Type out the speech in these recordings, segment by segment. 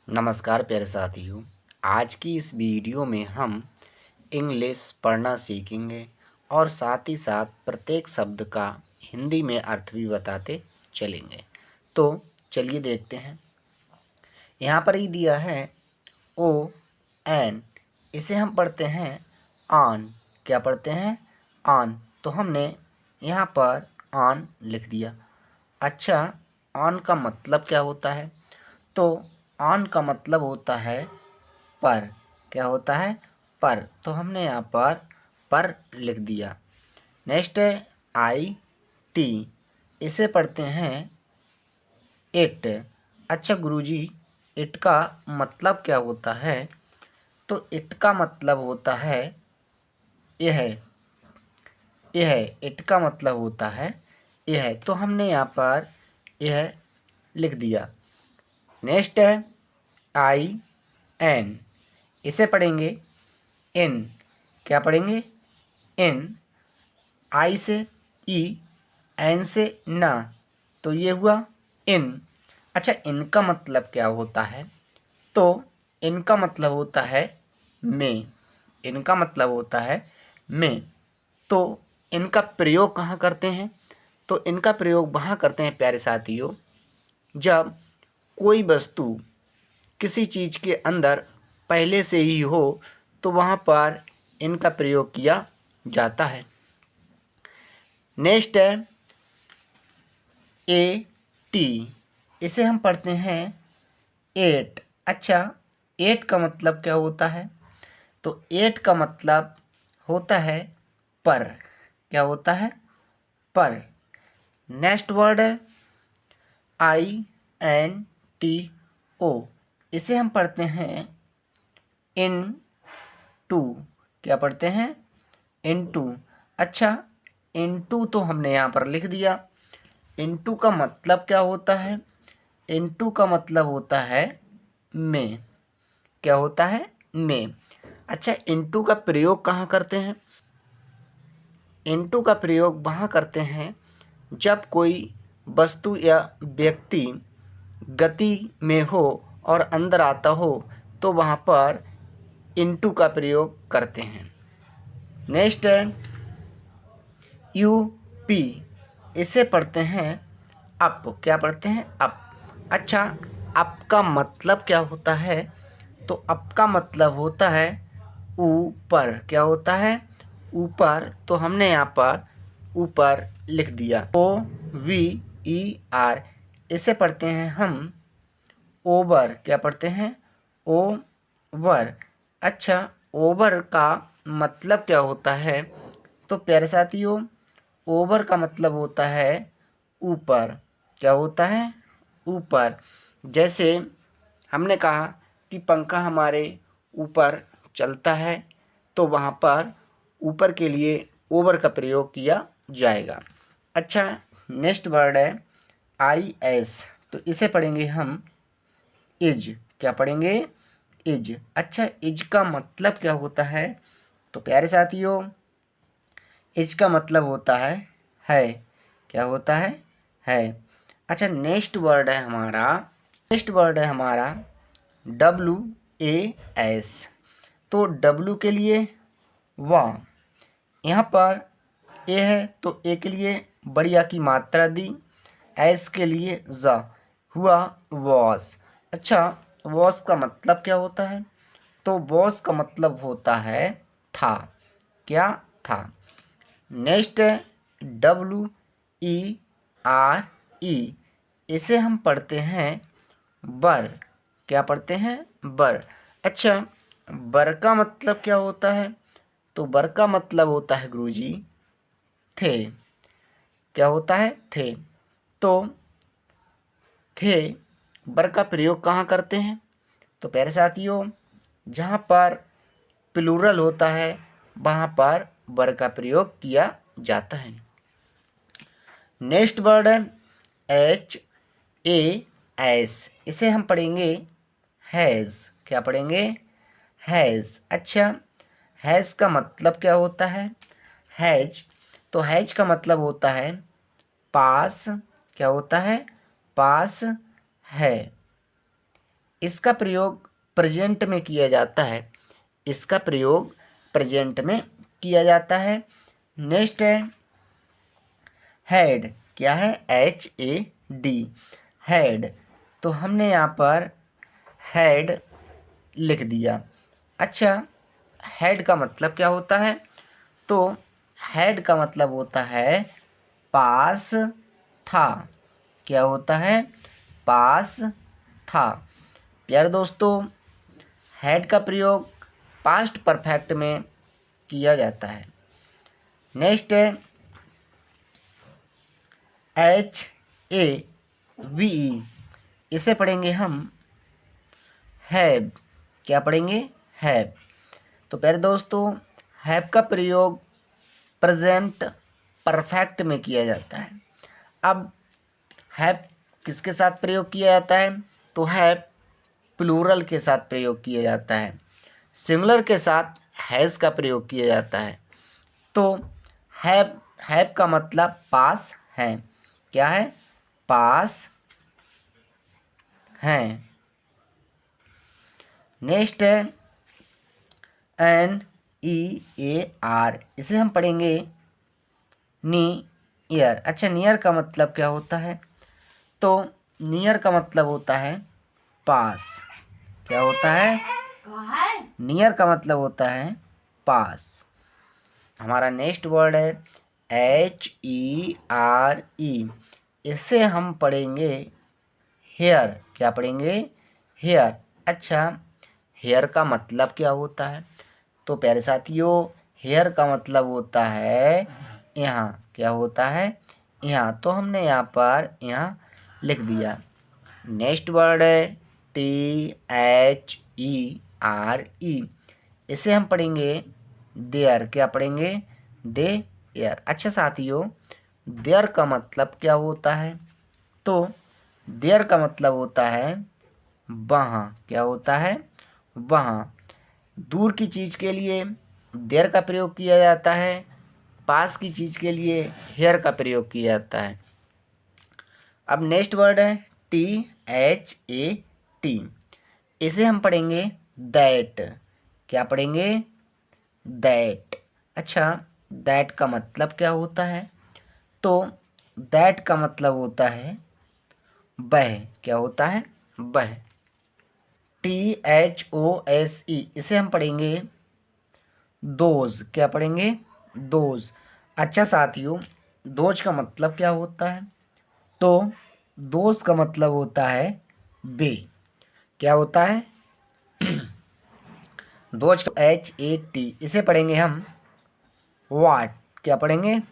नमस्कार प्यारे साथियों। आज की इस वीडियो में हम इंग्लिश पढ़ना सीखेंगे और साथ ही साथ प्रत्येक शब्द का हिंदी में अर्थ भी बताते चलेंगे। तो चलिए देखते हैं। यहाँ पर ही दिया है ओ एन, इसे हम पढ़ते हैं ऑन। क्या पढ़ते हैं? ऑन। तो हमने यहाँ पर ऑन लिख दिया। अच्छा, ऑन का मतलब क्या होता है? तो ऑन का मतलब होता है पर। क्या होता है? पर। तो हमने यहाँ पर लिख दिया। नेक्स्ट है आई टी, इसे पढ़ते हैं इट। अच्छा गुरुजी, इट का मतलब क्या होता है? तो इट का मतलब होता है यह। इट का मतलब होता है यह। तो हमने यहाँ पर यह लिख दिया। नेक्स्ट है आई एन, इसे पढ़ेंगे इन। क्या पढ़ेंगे? इन। आई से ई, एन से ना, तो ये हुआ इन। अच्छा, इनका मतलब क्या होता है? तो इनका मतलब होता है में। इनका मतलब होता है में। तो इनका प्रयोग कहाँ करते हैं? तो इनका प्रयोग वहाँ करते हैं प्यारे साथियों, जब कोई वस्तु किसी चीज़ के अंदर पहले से ही हो तो वहाँ पर इनका प्रयोग किया जाता है। नेक्स्ट है ए टी, इसे हम पढ़ते हैं एट। अच्छा, एट का मतलब क्या होता है? तो एट का मतलब होता है पर। क्या होता है? पर। नेक्स्ट वर्ड है आई एन टी ओ, इसे हम पढ़ते हैं इन टू। क्या पढ़ते हैं? इन टू। अच्छा, इन टू तो हमने यहाँ पर लिख दिया। इन टू का मतलब क्या होता है? इन टू का मतलब होता है में। क्या होता है? में। अच्छा, इन टू का प्रयोग कहाँ करते हैं? इन टू का प्रयोग वहाँ करते हैं जब कोई वस्तु या व्यक्ति गति में हो और अंदर आता हो तो वहाँ पर इनटू का प्रयोग करते हैं। नेक्स्ट है यू पी, इसे पढ़ते हैं अप। क्या पढ़ते हैं? अप। अच्छा, अप का मतलब क्या होता है? तो अप का मतलब होता है ऊपर। क्या होता है? ऊपर। तो हमने यहाँ पर ऊपर लिख दिया। ओ वी ई आर, इसे पढ़ते हैं हम ओवर। क्या पढ़ते हैं? ओवर। अच्छा, ओवर का मतलब क्या होता है? तो प्यारे साथियों, ओवर का मतलब होता है ऊपर। क्या होता है? ऊपर। जैसे हमने कहा कि पंखा हमारे ऊपर चलता है, तो वहाँ पर ऊपर के लिए ओवर का प्रयोग किया जाएगा। अच्छा, नेक्स्ट वर्ड है आई एस, तो इसे पढ़ेंगे हम इज। क्या पढ़ेंगे? इज। अच्छा, इज का मतलब क्या होता है? तो प्यारे साथियों, इज का मतलब होता है। क्या होता है। अच्छा, नेक्स्ट वर्ड है हमारा, डब्लू ए एस। तो डब्लू के लिए वाह, यहाँ पर ए है तो ए के लिए बढ़िया की मात्रा दी, एस के लिए ज, हुआ वॉस। अच्छा, वॉस का मतलब क्या होता है? तो वॉस का मतलब होता है था। क्या था? नेक्स्ट है डब्लू ई आर ई, इसे हम पढ़ते हैं बर। क्या पढ़ते हैं? बर। अच्छा, बर का मतलब क्या होता है? तो बर का मतलब होता है गुरुजी थे। क्या होता है? थे। तो थे बर का प्रयोग कहाँ करते हैं? तो प्यारे साथियों, जहाँ पर प्लूरल होता है वहाँ पर बर का प्रयोग किया जाता है। नेक्स्ट वर्ड है एच ए एस, इसे हम पढ़ेंगे हैज़। क्या पढ़ेंगे? हैज़। अच्छा, हैज़ का मतलब क्या होता है? हैज। तो हैज का मतलब होता है पास। क्या होता है? पास है। इसका प्रयोग प्रेजेंट में किया जाता है, इसका प्रयोग प्रेजेंट में किया जाता है। नेक्स्ट है हेड, क्या है, HAD, हेड। तो हमने यहाँ पर हेड लिख दिया। अच्छा, हेड का मतलब क्या होता है? तो हेड का मतलब होता है पास था। क्या होता है? पास था। प्यारे दोस्तों, हेड का प्रयोग पास्ट परफेक्ट में किया जाता है। नेक्स्ट है HAVE, इसे पढ़ेंगे हम हैव। क्या पढ़ेंगे? हैव। तो प्यारे दोस्तों, हैव का प्रयोग प्रेजेंट परफेक्ट में किया जाता है। अब हैव किसके साथ प्रयोग किया जाता है? तो हैव प्लूरल के साथ प्रयोग किया जाता है, सिंगुलर के साथ हैज़ का प्रयोग किया जाता है। तो हैव का मतलब पास है। क्या है? पास है। नेक्स्ट है NEAR, इसे हम पढ़ेंगे नियर। अच्छा, नियर का मतलब क्या होता है? तो नियर का मतलब होता है पास। क्या होता है? नियर का मतलब होता है पास। हमारा नेक्स्ट वर्ड है HERE, इसे हम पढ़ेंगे हेयर। क्या पढ़ेंगे? हेयर। अच्छा, हेयर का मतलब क्या होता है? तो प्यारे साथियों, हेयर का मतलब होता है यहाँ। क्या होता है? यहाँ। तो हमने यहाँ पर यहाँ लिख दिया। नेक्स्ट वर्ड है THERE, इसे हम पढ़ेंगे देयर। क्या पढ़ेंगे? देयर। अच्छा साथियों, देयर का मतलब क्या होता है? तो देयर का मतलब होता है वहाँ। क्या होता है? वहाँ। दूर की चीज़ के लिए देयर का प्रयोग किया जाता है, पास की चीज़ के लिए हेयर का प्रयोग किया जाता है। अब नेक्स्ट वर्ड है THAT, इसे हम पढ़ेंगे दैट। क्या पढ़ेंगे? दैट। अच्छा, दैट का मतलब क्या होता है? तो दैट का मतलब होता है वह। क्या होता है? वह। THOSE, इसे हम पढ़ेंगे दोज। क्या पढ़ेंगे? दोज। अच्छा साथियों, दोज का मतलब क्या होता है? तो दोज का मतलब होता है वे। क्या होता है? दोज का HAT, इसे पढ़ेंगे हम वाट। क्या पढ़ेंगे?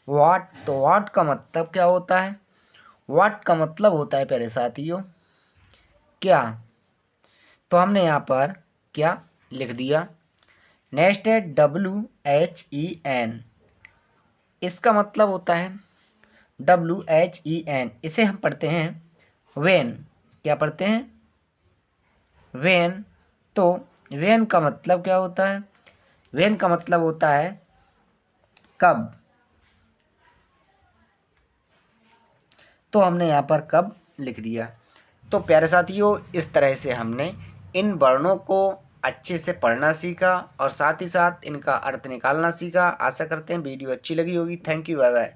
वाट। तो वाट का मतलब क्या होता है? वाट का मतलब होता है प्यारे साथियों क्या। तो हमने यहाँ पर क्या लिख दिया। नेक्स्ट है WHEN, इसका मतलब होता है WHEN, इसे हम पढ़ते हैं वेन। क्या पढ़ते हैं? वेन। तो वेन का मतलब क्या होता है? वेन का मतलब होता है कब। तो हमने यहाँ पर कब लिख दिया। तो प्यारे साथियों, इस तरह से हमने इन वर्णों को अच्छे से पढ़ना सीखा और साथ ही साथ इनका अर्थ निकालना सीखा। आशा करते हैं वीडियो अच्छी लगी होगी। Thank you, bye bye.